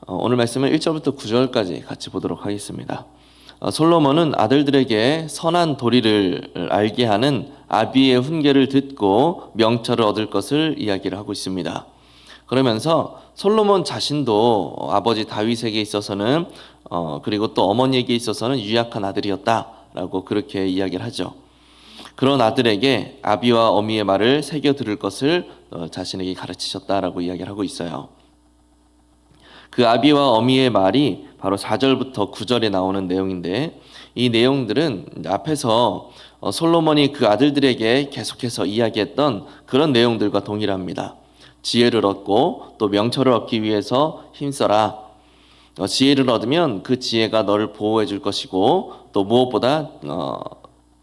오늘 말씀은 1절부터 9절까지 같이 보도록 하겠습니다. 솔로몬은 아들들에게 선한 도리를 알게 하는 아비의 훈계를 듣고 명철을 얻을 것을 이야기를 하고 있습니다. 그러면서 솔로몬 자신도 아버지 다윗에게 있어서는 그리고 또 어머니에게 있어서는 유약한 아들이었다라고 그렇게 이야기를 하죠. 그런 아들에게 아비와 어미의 말을 새겨 들을 것을 자신에게 가르치셨다라고 이야기를 하고 있어요. 그 아비와 어미의 말이 바로 4절부터 9절에 나오는 내용인데, 이 내용들은 앞에서 솔로몬이 그 아들들에게 계속해서 이야기했던 그런 내용들과 동일합니다. 지혜를 얻고 또 명철을 얻기 위해서 힘써라. 지혜를 얻으면 그 지혜가 너를 보호해 줄 것이고, 또 무엇보다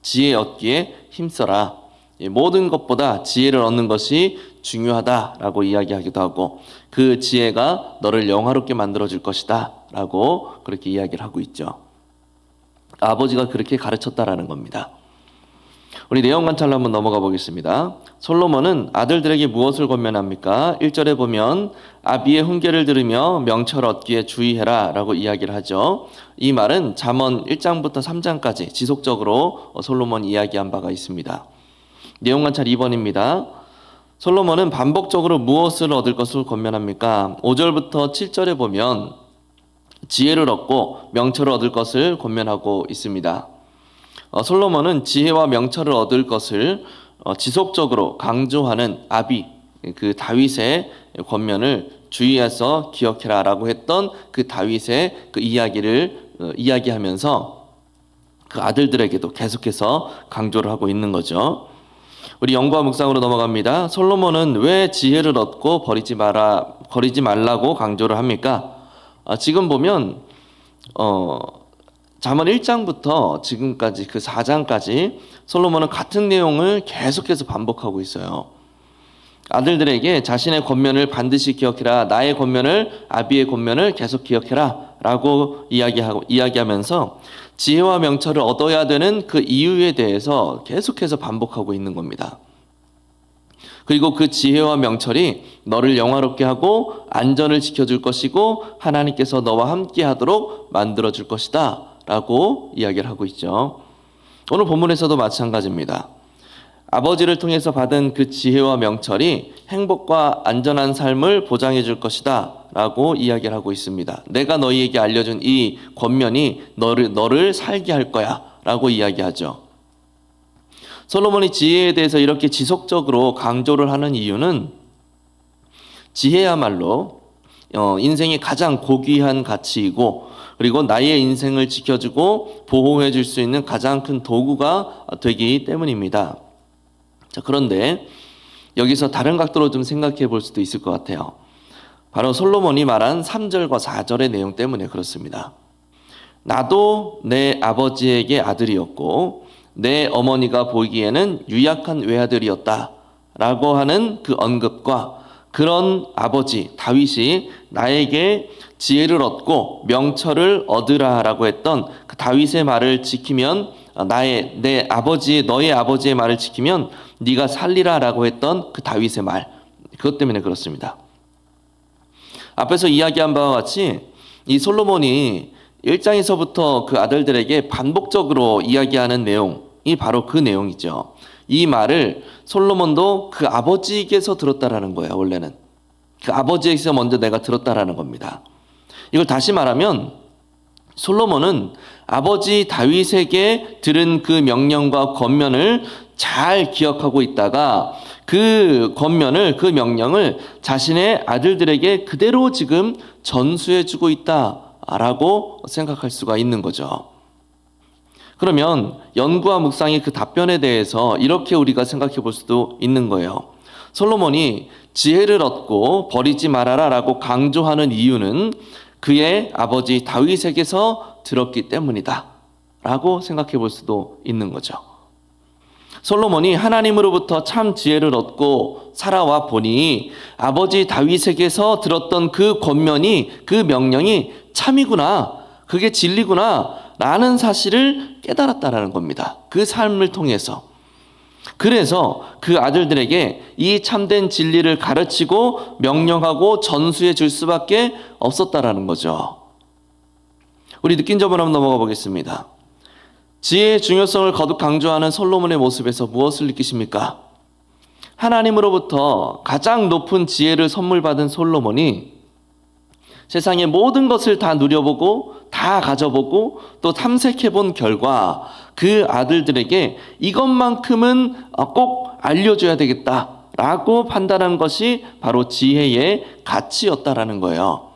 지혜 얻기에 힘써라. 모든 것보다 지혜를 얻는 것이 중요하다라고 이야기하기도 하고, 그 지혜가 너를 영화롭게 만들어줄 것이다 라고 그렇게 이야기를 하고 있죠. 아버지가 그렇게 가르쳤다라는 겁니다. 우리 내용 관찰로 한번 넘어가 보겠습니다. 솔로몬은 아들들에게 무엇을 권면합니까? 1절에 보면 아비의 훈계를 들으며 명철 얻기에 주의해라 라고 이야기를 하죠. 이 말은 잠언 1장부터 3장까지 지속적으로 솔로몬이 이야기한 바가 있습니다. 내용 관찰 2번입니다. 솔로몬은 반복적으로 무엇을 얻을 것을 권면합니까? 5절부터 7절에 보면 지혜를 얻고 명철을 얻을 것을 권면하고 있습니다. 솔로몬은 지혜와 명철을 얻을 것을 지속적으로 강조하는 아비, 그 다윗의 권면을 주의해서 기억해라 라고 했던 그 다윗의 그 이야기를 이야기하면서 그 아들들에게도 계속해서 강조를 하고 있는 거죠. 우리 영과 묵상으로 넘어갑니다. 솔로몬은 왜 지혜를 얻고 버리지 말라고 강조를 합니까? 지금 보면 잠언 1장부터 지금까지 그 4장까지 솔로몬은 같은 내용을 계속해서 반복하고 있어요. 아들들에게 자신의 권면을 반드시 기억해라, 나의 권면을, 아비의 권면을 계속 기억해라 라고 이야기하면서 지혜와 명철을 얻어야 되는 그 이유에 대해서 계속해서 반복하고 있는 겁니다. 그리고 그 지혜와 명철이 너를 영화롭게 하고 안전을 지켜줄 것이고 하나님께서 너와 함께 하도록 만들어줄 것이다 라고 이야기를 하고 있죠. 오늘 본문에서도 마찬가지입니다. 아버지를 통해서 받은 그 지혜와 명철이 행복과 안전한 삶을 보장해 줄 것이다 라고 이야기를 하고 있습니다. 내가 너희에게 알려준 이 권면이 너를 살게 할 거야 라고 이야기하죠. 솔로몬이 지혜에 대해서 이렇게 지속적으로 강조를 하는 이유는 지혜야말로 인생의 가장 고귀한 가치이고, 그리고 나의 인생을 지켜주고 보호해 줄 수 있는 가장 큰 도구가 되기 때문입니다. 자, 그런데 여기서 다른 각도로 좀 생각해 볼 수도 있을 것 같아요. 바로 솔로몬이 말한 3절과 4절의 내용 때문에 그렇습니다. 나도 내 아버지에게 아들이었고 내 어머니가 보기에는 유약한 외아들이었다 라고 하는 그 언급과, 그런 아버지 다윗이 나에게 지혜를 얻고 명철을 얻으라 라고 했던 그 다윗의 말을 지키면, 너의 아버지의 말을 지키면 네가 살리라 라고 했던 그 다윗의 말, 그것 때문에 그렇습니다. 앞에서 이야기한 바와 같이 이 솔로몬이 1장에서부터 그 아들들에게 반복적으로 이야기하는 내용이 바로 그 내용이죠. 이 말을 솔로몬도 그 아버지에게서 들었다라는 거예요. 원래는 그 아버지에게서 먼저 내가 들었다라는 겁니다. 이걸 다시 말하면 솔로몬은 아버지 다윗에게 들은 그 명령과 권면을 잘 기억하고 있다가 그 권면을, 그 명령을 자신의 아들들에게 그대로 지금 전수해주고 있다라고 생각할 수가 있는 거죠. 그러면 연구와 묵상의 그 답변에 대해서 이렇게 우리가 생각해 볼 수도 있는 거예요. 솔로몬이 지혜를 얻고 버리지 말아라 라고 강조하는 이유는 그의 아버지 다윗에게서 들었기 때문이다 라고 생각해 볼 수도 있는 거죠. 솔로몬이 하나님으로부터 참 지혜를 얻고 살아와 보니 아버지 다윗에게서 들었던 그 권면이, 그 명령이 참이구나, 그게 진리구나 라는 사실을 깨달았다라는 겁니다. 그 삶을 통해서. 그래서 그 아들들에게 이 참된 진리를 가르치고 명령하고 전수해 줄 수밖에 없었다라는 거죠. 우리 느낀 점을 한번 넘어가 보겠습니다. 지혜의 중요성을 거듭 강조하는 솔로몬의 모습에서 무엇을 느끼십니까? 하나님으로부터 가장 높은 지혜를 선물 받은 솔로몬이 세상의 모든 것을 다 누려보고 다 가져보고 또 탐색해본 결과 그 아들들에게 이것만큼은 꼭 알려줘야 되겠다라고 판단한 것이 바로 지혜의 가치였다라는 거예요.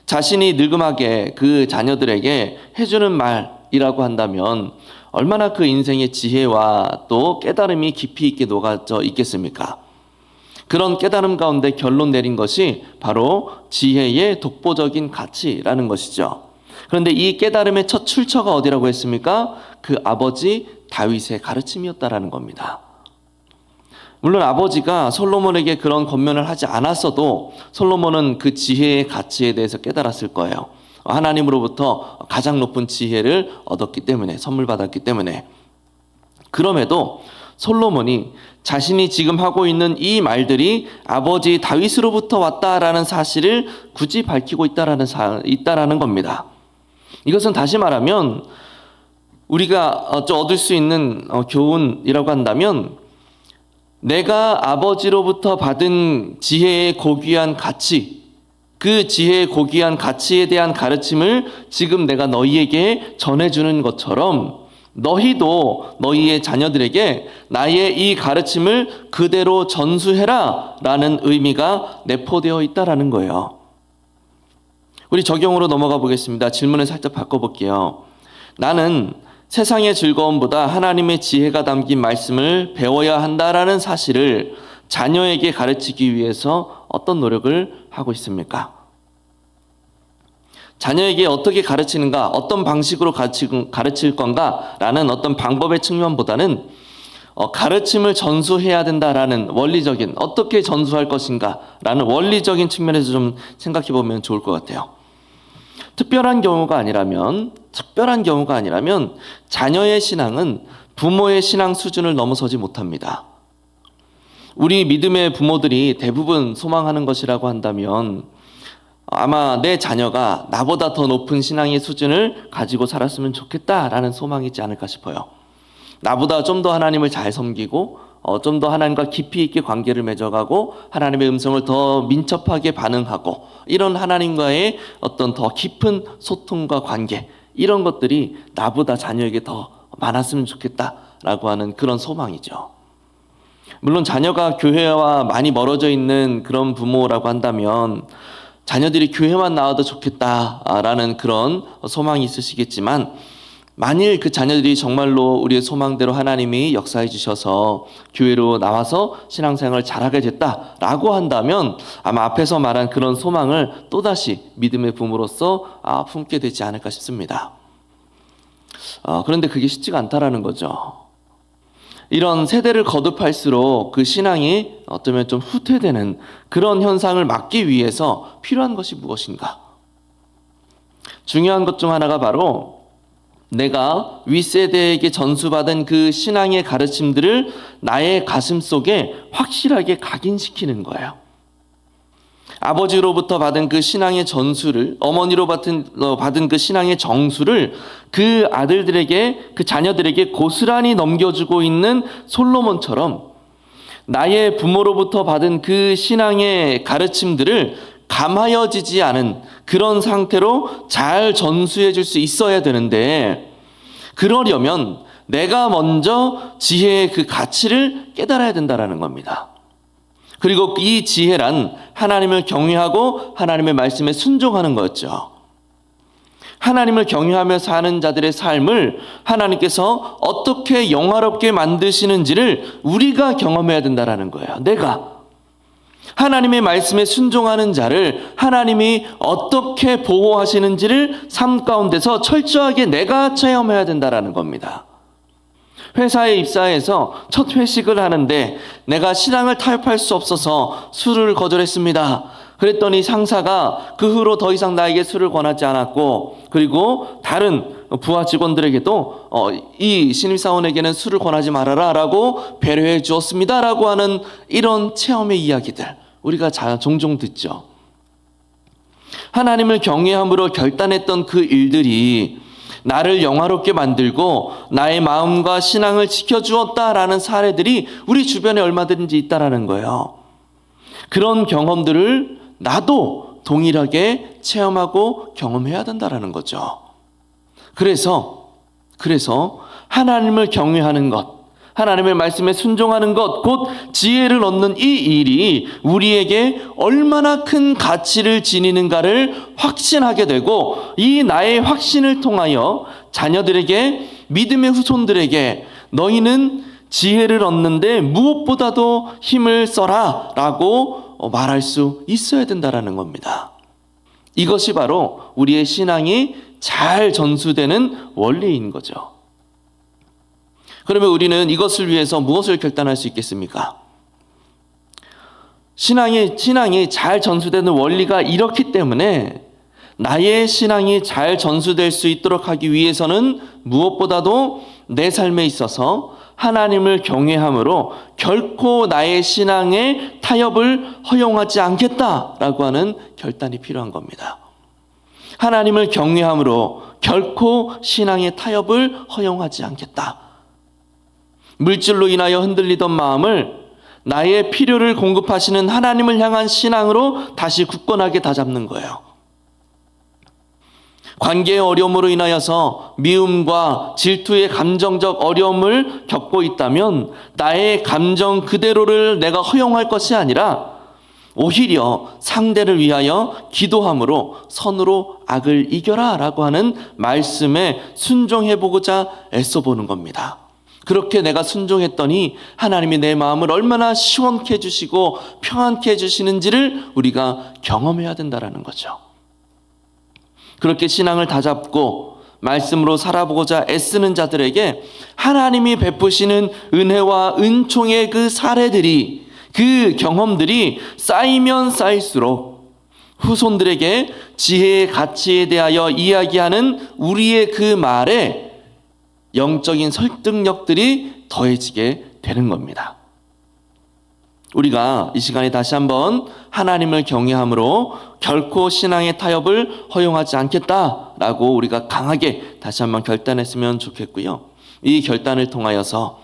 자신이 늙음하게 그 자녀들에게 해주는 말이라고 한다면 얼마나 그 인생의 지혜와 또 깨달음이 깊이 있게 녹아져 있겠습니까? 그런 깨달음 가운데 결론 내린 것이 바로 지혜의 독보적인 가치라는 것이죠. 그런데 이 깨달음의 첫 출처가 어디라고 했습니까? 그 아버지 다윗의 가르침이었다라는 겁니다. 물론 아버지가 솔로몬에게 그런 권면을 하지 않았어도 솔로몬은 그 지혜의 가치에 대해서 깨달았을 거예요. 하나님으로부터 가장 높은 지혜를 얻었기 때문에, 선물 받았기 때문에. 그럼에도 솔로몬이 자신이 지금 하고 있는 이 말들이 아버지 다윗으로부터 왔다라는 사실을 굳이 밝히고 있다라는 겁니다. 이것은 다시 말하면 우리가 얻을 수 있는 교훈이라고 한다면, 내가 아버지로부터 받은 지혜의 고귀한 가치, 그 지혜의 고귀한 가치에 대한 가르침을 지금 내가 너희에게 전해주는 것처럼 너희도 너희의 자녀들에게 나의 이 가르침을 그대로 전수해라 라는 의미가 내포되어 있다라는 거예요. 우리 적용으로 넘어가 보겠습니다. 질문을 살짝 바꿔볼게요. 나는 세상의 즐거움보다 하나님의 지혜가 담긴 말씀을 배워야 한다라는 사실을 자녀에게 가르치기 위해서 어떤 노력을 하고 있습니까? 자녀에게 어떻게 가르치는가, 어떤 방식으로 가르칠 건가 라는 어떤 방법의 측면보다는 가르침을 전수해야 된다라는 원리적인, 어떻게 전수할 것인가 라는 원리적인 측면에서 좀 생각해 보면 좋을 것 같아요. 특별한 경우가 아니라면 자녀의 신앙은 부모의 신앙 수준을 넘어서지 못합니다. 우리 믿음의 부모들이 대부분 소망하는 것이라고 한다면 아마 내 자녀가 나보다 더 높은 신앙의 수준을 가지고 살았으면 좋겠다라는 소망이지 않을까 싶어요. 나보다 좀 더 하나님을 잘 섬기고 좀 더 하나님과 깊이 있게 관계를 맺어가고 하나님의 음성을 더 민첩하게 반응하고 이런 하나님과의 어떤 더 깊은 소통과 관계, 이런 것들이 나보다 자녀에게 더 많았으면 좋겠다라고 하는 그런 소망이죠. 물론 자녀가 교회와 많이 멀어져 있는 그런 부모라고 한다면 자녀들이 교회만 나와도 좋겠다라는 그런 소망이 있으시겠지만, 만일 그 자녀들이 정말로 우리의 소망대로 하나님이 역사해 주셔서 교회로 나와서 신앙생활을 잘하게 됐다라고 한다면 아마 앞에서 말한 그런 소망을 또다시 믿음의 부모로서 품게 되지 않을까 싶습니다. 그런데 그게 쉽지가 않다라는 거죠. 이런 세대를 거듭할수록 그 신앙이 어쩌면 좀 후퇴되는 그런 현상을 막기 위해서 필요한 것이 무엇인가? 중요한 것 중 하나가 바로 내가 윗세대에게 전수받은 그 신앙의 가르침들을 나의 가슴 속에 확실하게 각인시키는 거예요. 아버지로부터 받은 그 신앙의 전수를, 어머니로 받은 그 신앙의 정수를 그 아들들에게, 그 자녀들에게 고스란히 넘겨주고 있는 솔로몬처럼 나의 부모로부터 받은 그 신앙의 가르침들을 감하여지지 않은 그런 상태로 잘 전수해 줄 수 있어야 되는데, 그러려면 내가 먼저 지혜의 그 가치를 깨달아야 된다는 겁니다. 그리고 이 지혜란 하나님을 경외하고 하나님의 말씀에 순종하는 거였죠. 하나님을 경외하며 사는 자들의 삶을 하나님께서 어떻게 영화롭게 만드시는지를 우리가 경험해야 된다는 거예요. 내가 하나님의 말씀에 순종하는 자를 하나님이 어떻게 보호하시는지를 삶 가운데서 철저하게 내가 체험해야 된다는 겁니다. 회사에 입사해서 첫 회식을 하는데 내가 신앙을 타협할 수 없어서 술을 거절했습니다. 그랬더니 상사가 그 후로 더 이상 나에게 술을 권하지 않았고, 그리고 다른 부하 직원들에게도 이 신입사원에게는 술을 권하지 말아라 라고 배려해 주었습니다 라고 하는 이런 체험의 이야기들 우리가 종종 듣죠. 하나님을 경외함으로 결단했던 그 일들이 나를 영화롭게 만들고 나의 마음과 신앙을 지켜주었다라는 사례들이 우리 주변에 얼마든지 있다라는 거예요. 그런 경험들을 나도 동일하게 체험하고 경험해야 된다라는 거죠. 그래서 하나님을 경외하는 것, 하나님의 말씀에 순종하는 것, 곧 지혜를 얻는 이 일이 우리에게 얼마나 큰 가치를 지니는가를 확신하게 되고, 이 나의 확신을 통하여 자녀들에게, 믿음의 후손들에게 너희는 지혜를 얻는데 무엇보다도 힘을 써라 라고 말할 수 있어야 된다라는 겁니다. 이것이 바로 우리의 신앙이 잘 전수되는 원리인 거죠. 그러면 우리는 이것을 위해서 무엇을 결단할 수 있겠습니까? 신앙이 잘 전수되는 원리가 이렇기 때문에 나의 신앙이 잘 전수될 수 있도록 하기 위해서는 무엇보다도 내 삶에 있어서 하나님을 경외함으로 결코 나의 신앙의 타협을 허용하지 않겠다라고 하는 결단이 필요한 겁니다. 하나님을 경외함으로 결코 신앙의 타협을 허용하지 않겠다. 물질로 인하여 흔들리던 마음을 나의 필요를 공급하시는 하나님을 향한 신앙으로 다시 굳건하게 다잡는 거예요. 관계의 어려움으로 인하여서 미움과 질투의 감정적 어려움을 겪고 있다면 나의 감정 그대로를 내가 허용할 것이 아니라 오히려 상대를 위하여 기도함으로 선으로 악을 이겨라 라고 하는 말씀에 순종해보고자 애써보는 겁니다. 그렇게 내가 순종했더니 하나님이 내 마음을 얼마나 시원케 해주시고 평안케 해주시는지를 우리가 경험해야 된다는 거죠. 그렇게 신앙을 다잡고 말씀으로 살아보고자 애쓰는 자들에게 하나님이 베푸시는 은혜와 은총의 그 사례들이, 그 경험들이 쌓이면 쌓일수록 후손들에게 지혜의 가치에 대하여 이야기하는 우리의 그 말에 영적인 설득력들이 더해지게 되는 겁니다. 우리가 이 시간에 다시 한번 하나님을 경외함으로 결코 신앙의 타협을 허용하지 않겠다라고 우리가 강하게 다시 한번 결단했으면 좋겠고요. 이 결단을 통하여서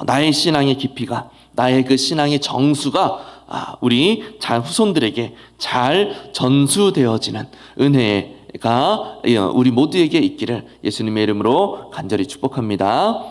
나의 신앙의 깊이가, 나의 그 신앙의 정수가 우리 후손들에게 잘 전수되어지는 은혜가 우리 모두에게 있기를 예수님의 이름으로 간절히 축복합니다.